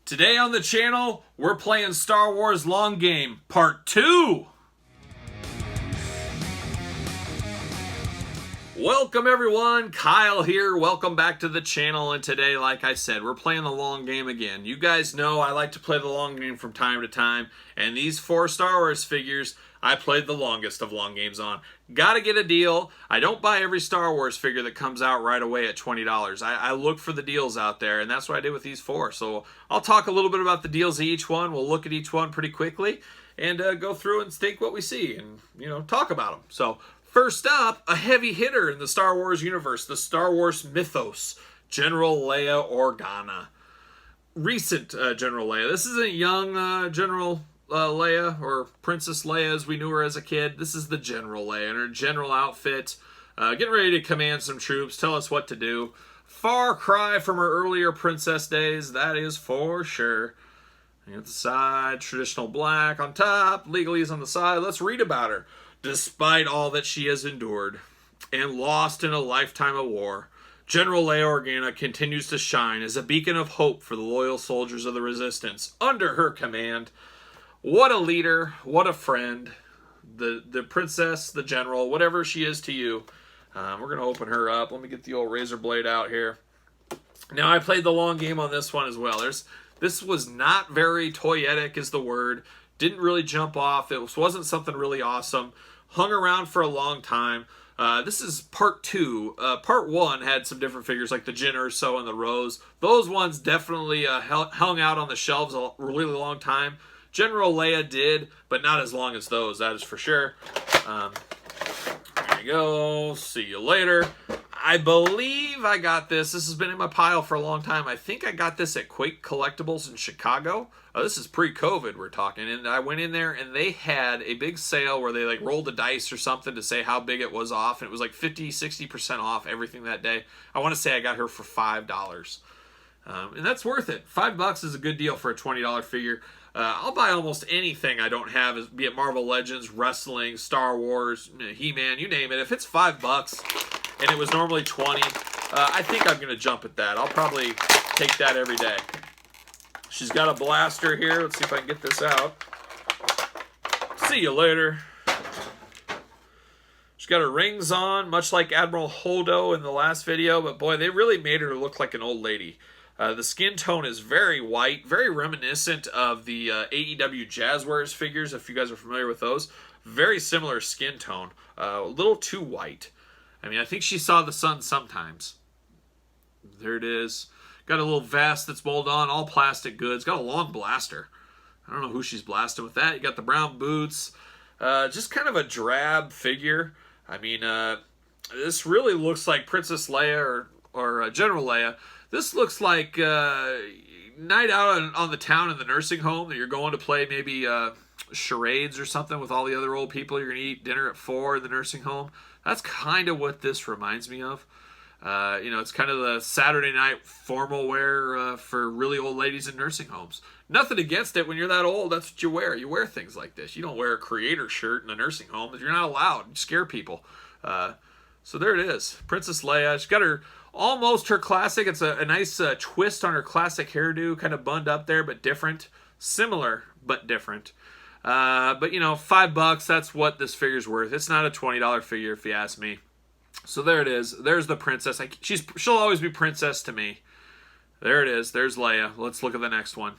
Today on the channel, we're playing Star Wars Long Game Part 2. Welcome everyone, Kyle here. Welcome back to the channel, and today, like I said, we're playing the long game again. You guys know I like to play the long game from time to time, and these 4 Star Wars figures, I played the longest of long games on. Gotta get a deal. I don't buy every Star Wars figure that comes out right away at $20. I look for the deals out there, and that's what I did with these 4. So I'll talk a little bit about the deals of each one. We'll look at each one pretty quickly and go through and think what we see and, talk about them. So first up, a heavy hitter in the Star Wars universe, the Star Wars mythos, General Leia Organa. Recent General Leia. This isn't young General Leia, or Princess Leia as we knew her as a kid. This is the General Leia in her general outfit, getting ready to command some troops, tell us what to do. Far cry from her earlier princess days, that is for sure. At the side, traditional black on top, legalese on the side. Let's read about her. Despite all that she has endured and lost in a lifetime of war, General Leia Organa continues to shine as a beacon of hope for the loyal soldiers of the Resistance under her command. What a leader, what a friend, the princess, the general, whatever she is to you. We're going to open her up. Let me get the old razor blade out here. Now, I played the long game on this one as well. This was not very toyetic is the word. Didn't really jump off. It wasn't something really awesome. Hung around for a long time. This is part 2. Part 1 had some different figures like the Jyn Erso and the Rose. Those ones definitely hung out on the shelves a really long time. General Leia did, but not as long as those, that is for sure. There you go. See you later. I believe I got this. This has been in my pile for a long time. I think I got this at Quake Collectibles in Chicago. This is pre-COVID we're talking. And I went in there and they had a big sale where they rolled the dice or something to say how big it was off. And it was like 50-60% off everything that day. I want to say I got her for $5. And that's worth it. $5 is a good deal for a $20 figure. I'll buy almost anything I don't have, be it Marvel Legends, wrestling, Star Wars, He-Man, you name it. If it's $5 and it was normally $20, I think I'm going to jump at that. I'll probably take that every day. She's got a blaster here. Let's see if I can get this out. See you later. She's got her rings on, much like Admiral Holdo in the last video, but boy, they really made her look like an old lady. The skin tone is very white, very reminiscent of the AEW Jazzwares figures, if you guys are familiar with those. Very similar skin tone, a little too white. I mean, I think she saw the sun sometimes. There it is. Got a little vest that's molded on, all plastic goods. Got a long blaster. I don't know who she's blasting with that. You got the brown boots. Just kind of a drab figure. I mean, this really looks like Princess Leia or General Leia. This looks like night out on the town in the nursing home that you're going to play maybe charades or something with all the other old people. You're going to eat dinner at 4 in the nursing home. That's kind of what this reminds me of. It's kind of the Saturday night formal wear for really old ladies in nursing homes. Nothing against it. When you're that old, that's what you wear. You wear things like this. You don't wear a Kreator shirt in a nursing home. You're not allowed. You scare people. So there it is. Princess Leia. She's got almost her classic. It's a nice twist on her classic hairdo. Kind of bunned up there, but different. Similar, but different. But $5, that's what this figure's worth. It's not a $20 figure if you ask me. So there it is. There's the princess. She'll always be princess to me. There it is. There's Leia. Let's look at the next one.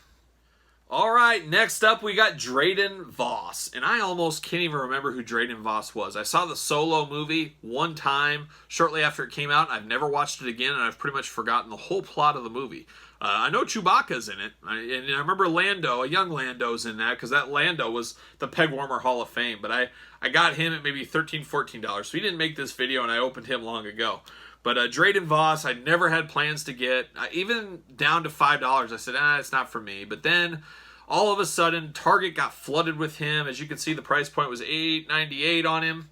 All right, next up we got Drayton Voss. And I almost can't even remember who Drayton Voss was. I saw the Solo movie one time shortly after it came out. I've never watched it again, and I've pretty much forgotten the whole plot of the movie. I know Chewbacca's in it. And I remember Lando, a young Lando's in that, because that Lando was the Peg Warmer Hall of Fame. But I got him at maybe $13, $14. So he didn't make this video, and I opened him long ago. But Drayton Voss, I never had plans to get. Even down to $5, I said, it's not for me. But then, all of a sudden, Target got flooded with him. As you can see, the price point was $8.98 on him.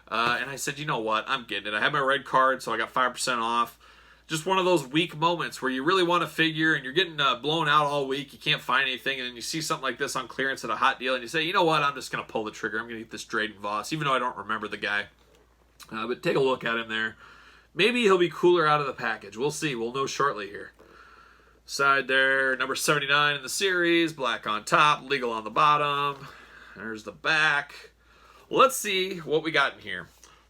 And I said, you know what? I'm getting it. I have my red card, so I got 5% off. Just one of those weak moments where you really want a figure and you're getting blown out all week. You can't find anything, and then you see something like this on clearance at a hot deal, and you say, you know what? I'm just going to pull the trigger. I'm going to get this Drayton Voss, even though I don't remember the guy. But take a look at him there. Maybe he'll be cooler out of the package. We'll see. We'll know shortly here. Side there, number 79 in the series, black on top, legal on the bottom. There's the back. Let's see what we got in here.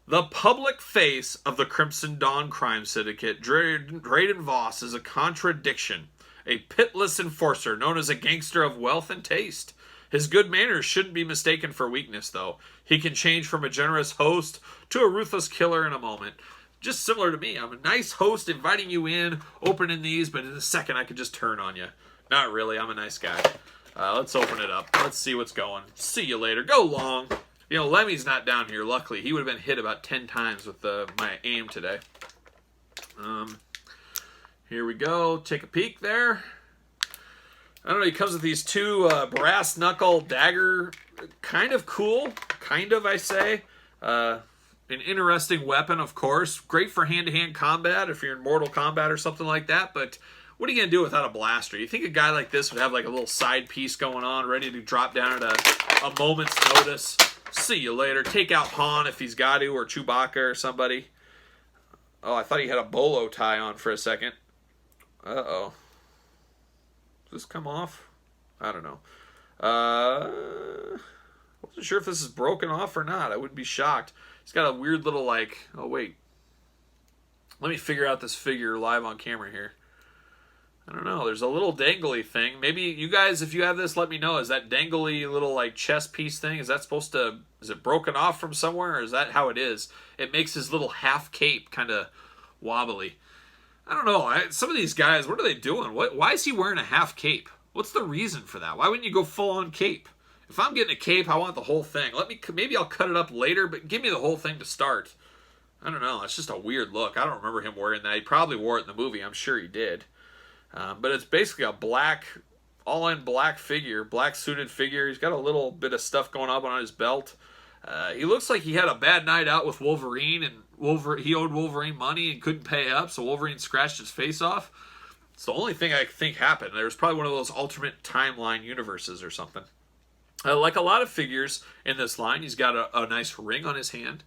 The public face of the Crimson Dawn crime syndicate, Drayton Voss, is a contradiction. A pitless enforcer known as a gangster of wealth and taste. His good manners shouldn't be mistaken for weakness, though. He can change from a generous host to a ruthless killer in a moment. Just similar to me. I'm a nice host inviting you in, opening these, but in a second I could just turn on you. Not really. I'm a nice guy. Let's open it up. Let's see what's going. See you later. Go long. You know, Lemmy's not down here, luckily. He would have been hit about 10 times with my aim today. Here we go. Take a peek there. I don't know, he comes with these two brass knuckle dagger. Kind of cool. Kind of, I say. An interesting weapon, of course. Great for hand-to-hand combat if you're in Mortal Kombat or something like that. But what are you going to do without a blaster? You think a guy like this would have like a little side piece going on, ready to drop down at a moment's notice? See you later. Take out Han if he's got to, or Chewbacca or somebody. Oh, I thought he had a bolo tie on for a second. Uh-oh. Does this come off? I don't know. Wasn't sure if this is broken off or not. I wouldn't be shocked. He's got a weird little like... Oh, wait. Let me figure out this figure live on camera here. I don't know. There's a little dangly thing. Maybe you guys, if you have this, let me know. Is that dangly little like chest piece thing, is that supposed to... Is it broken off from somewhere, or is that how it is? It makes his little half cape kind of wobbly. I don't know. Some of these guys, what are they doing? Why is he wearing a half cape? What's the reason for that? Why wouldn't you go full on cape? If I'm getting a cape, I want the whole thing. Maybe I'll cut it up later, but give me the whole thing to start. I don't know. It's just a weird look. I don't remember him wearing that. He probably wore it in the movie. I'm sure he did. But it's basically a black, all-in black figure, black suited figure. He's got a little bit of stuff going up on his belt. He looks like he had a bad night out with Wolverine, and he owed Wolverine money and couldn't pay up, so Wolverine scratched his face off. It's the only thing I think happened. There was probably one of those alternate timeline universes or something. Like a lot of figures in this line, he's got a nice ring on his hand.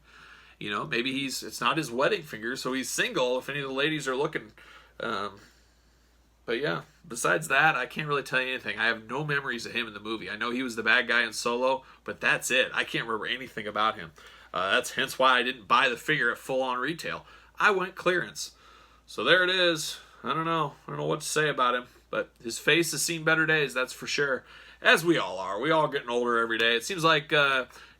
You know, maybe it's not his wedding finger, so he's single if any of the ladies are looking. But yeah, besides that, I can't really tell you anything. I have no memories of him in the movie. I know he was the bad guy in Solo, but that's it. I can't remember anything about him. That's hence why I didn't buy the figure at full-on retail. I went clearance. So there it is. I don't know what to say about him, but his face has seen better days, that's for sure. As we all are. We all getting older every day. It seems like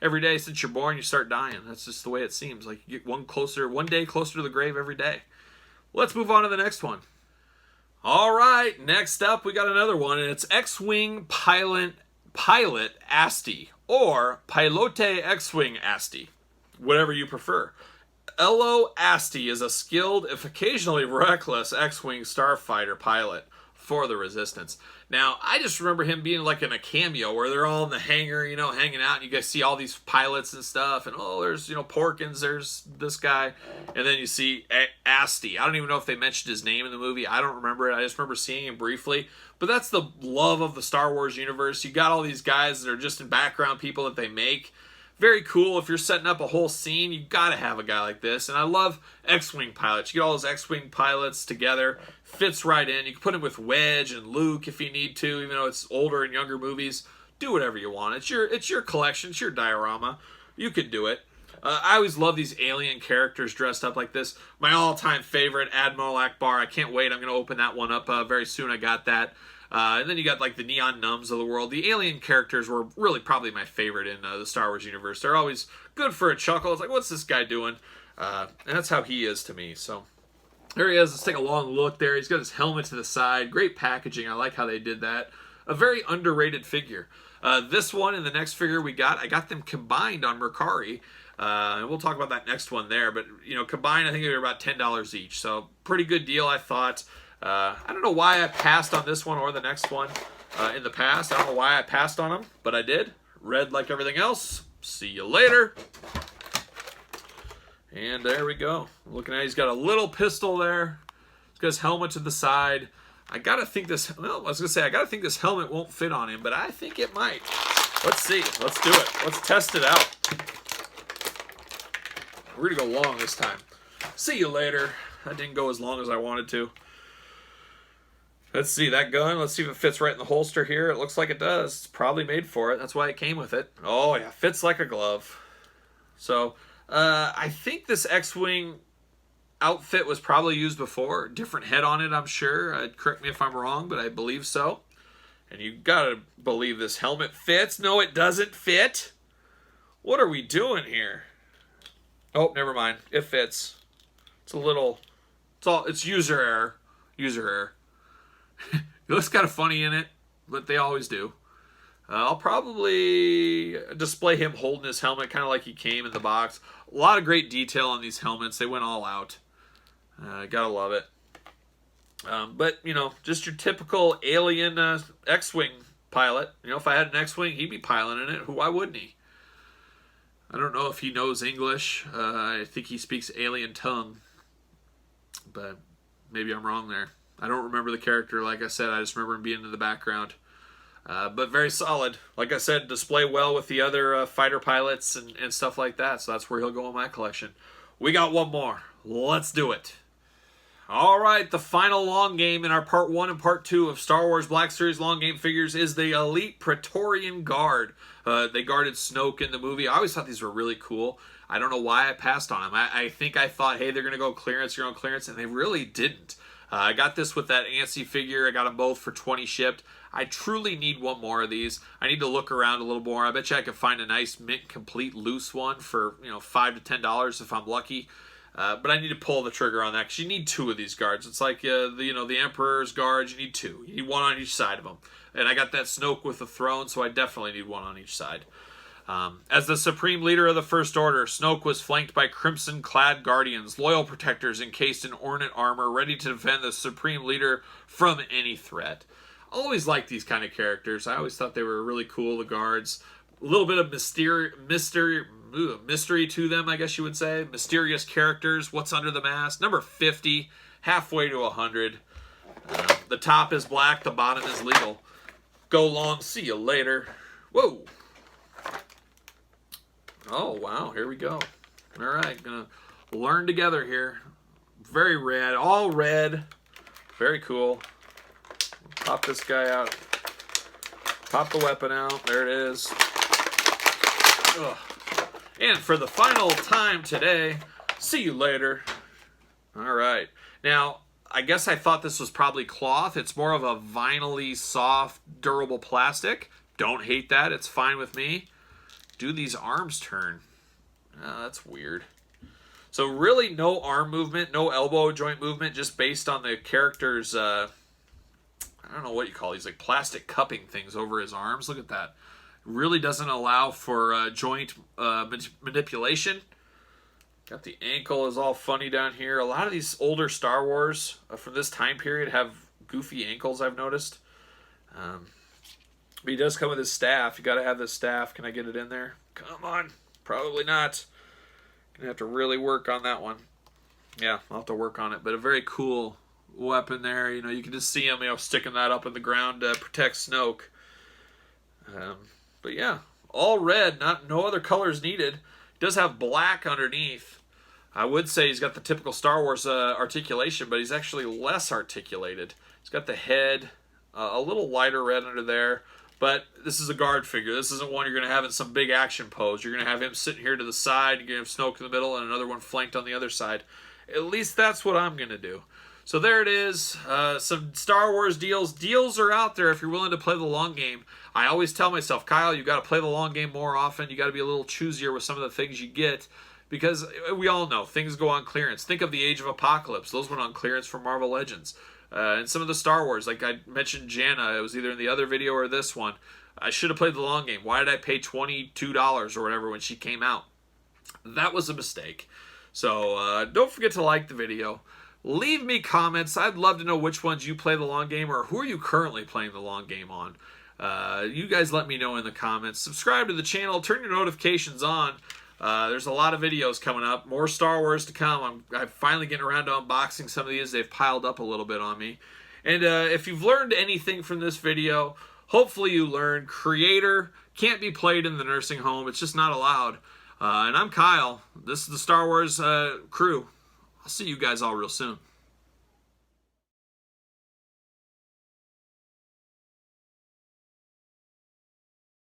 every day since you're born, you start dying. That's just the way it seems. Like you get one day closer to the grave every day. Let's move on to the next one. All right, next up we got another one, and it's X-Wing pilot Asti, or Pilote X-Wing Asti, whatever you prefer. Elo Asti is a skilled, if occasionally reckless, X-Wing starfighter pilot for the Resistance. Now, I just remember him being like in a cameo where they're all in the hangar, you know, hanging out, and you guys see all these pilots and stuff, and oh, there's, you know, Porkins, there's this guy, and then you see Asti. I don't even know if they mentioned his name in the movie. I don't remember it. I just remember seeing him briefly, but that's the love of the Star Wars universe. You got all these guys that are just in background people that they make. Very cool. If you're setting up a whole scene, you gotta have a guy like this. And I love X-Wing pilots. You get all those X-Wing pilots together. Fits right in. You can put him with Wedge and Luke if you need to, even though it's older and younger movies. Do whatever you want. It's your collection. It's your diorama. You can do it. I always love these alien characters dressed up like this. My all-time favorite, Admiral Akbar. I can't wait. I'm going to open that one up very soon. I got that. And then you got like the Neon Numbs of the world. The alien characters were really probably my favorite in the Star Wars universe. They're always good for a chuckle. It's like, what's this guy doing? And that's how he is to me. So there he is. Let's take a long look there. He's got his helmet to the side. Great packaging. I like how they did that. A very underrated figure. This one and the next figure I got them combined on Mercari. And we'll talk about that next one there. But, you know, combined, I think they were about $10 each. So pretty good deal, I thought. I don't know why I passed on this one or the next one in the past. I don't know why I passed on them, but I did. Red like everything else. See you later. And there we go. Looking at it, he's got a little pistol there. He's got his helmet to the side. I gotta think this helmet won't fit on him, but I think it might. Let's see. Let's do it. Let's test it out. We're gonna go long this time. See you later. That didn't go as long as I wanted to. Let's see that gun. Let's see if it fits right in the holster here. It looks like it does. It's probably made for it. That's why it came with it. Oh yeah, fits like a glove. So I think this X-Wing outfit was probably used before. Different head on it, I'm sure. Correct me if I'm wrong, but I believe so. And you gotta believe this helmet fits. No, it doesn't fit. What are we doing here? Oh, never mind. It fits. It's a little... It's user error. User error. It looks kind of funny in it, but they always do. I'll probably display him holding his helmet, kind of like he came in the box. A lot of great detail on these helmets. They went all out. Gotta love it. But, you know, just your typical alien X-Wing pilot. You know, if I had an X-Wing, he'd be piloting it. Why wouldn't he? I don't know if he knows English. I think he speaks alien tongue. But maybe I'm wrong there. I don't remember the character, like I said. I just remember him being in the background. But very solid. Like I said, display well with the other fighter pilots and stuff like that. So that's where he'll go in my collection. We got one more. Let's do it. All right, the final long game in our Part 1 and Part 2 of Star Wars Black Series long game figures is the Elite Praetorian Guard. They guarded Snoke in the movie. I always thought these were really cool. I don't know why I passed on them. I think I thought, hey, they're going to go clearance, and they really didn't. I got this with that ANSI figure. I got them both for 20 shipped. I truly need one more of these. I need to look around a little more. I bet you I could find a nice mint complete loose one for $5 to $10 if I'm lucky. But I need to pull the trigger on that because you need two of these guards. It's like the Emperor's guards. You need two. You need one on each side of them. And I got that Snoke with the throne, so I definitely need one on each side. As the supreme leader of the First Order, Snoke was flanked by crimson-clad guardians, loyal protectors encased in ornate armor, ready to defend the supreme leader from any threat. I always liked these kind of characters. I always thought they were really cool, the guards. A little bit of mystery to them, I guess you would say. Mysterious characters. What's under the mask? Number 50, halfway to 100. The top is black, the bottom is legal. Go long, see you later. Whoa. Oh, wow, here we go. All right, gonna learn together here. Very red, all red. Very cool. Pop this guy out. Pop the weapon out. There it is. Ugh. And for the final time today, see you later. All right. Now, I guess I thought this was probably cloth. It's more of a vinyl-y, soft, durable plastic. Don't hate that. It's fine with me. Do these arms turn? Oh, that's weird. So really no arm movement, no elbow joint movement, just based on the character's, I don't know what you call these, like plastic cupping things over his arms. Look at that. Really doesn't allow for joint manipulation. Got the ankle is all funny down here. A lot of these older Star Wars from this time period have goofy ankles, I've noticed. But he does come with his staff. You got to have this staff. Can I get it in there? Come on. Probably not. Gonna have to really work on that one. Yeah, I'll have to work on it. But a very cool weapon there. You can just see him, sticking that up in the ground to protect Snoke. But yeah, all red. No other colors needed. Does have black underneath. I would say he's got the typical Star Wars articulation, but he's actually less articulated. He's got the head a little lighter red under there. But this is a guard figure. This isn't one you're going to have in some big action pose. You're going to have him sitting here to the side. You're going to have Snoke in the middle and another one flanked on the other side. At least that's what I'm going to do. So there it is. Some Star Wars deals. Deals are out there if you're willing to play the long game. I always tell myself, Kyle, you got to play the long game more often. You got to be a little choosier with some of the things you get. Because we all know things go on clearance. Think of the Age of Apocalypse. Those went on clearance for Marvel Legends. And some of the Star Wars, like I mentioned Janna, it was either in the other video or this one. I should have played the long game. Why did I pay $22 or whatever when she came out? That was a mistake. So don't forget to like the video. Leave me comments. I'd love to know which ones you play the long game or who are you currently playing the long game on. You guys let me know in the comments. Subscribe to the channel. Turn your notifications on. There's a lot of videos coming up. More Star Wars to come. I'm finally getting around to unboxing some of these. They've piled up a little bit on me. And if you've learned anything from this video, hopefully you learned Kreator can't be played in the nursing home. It's just not allowed. And I'm Kyle. This is the Star Wars crew. I'll see you guys all real soon.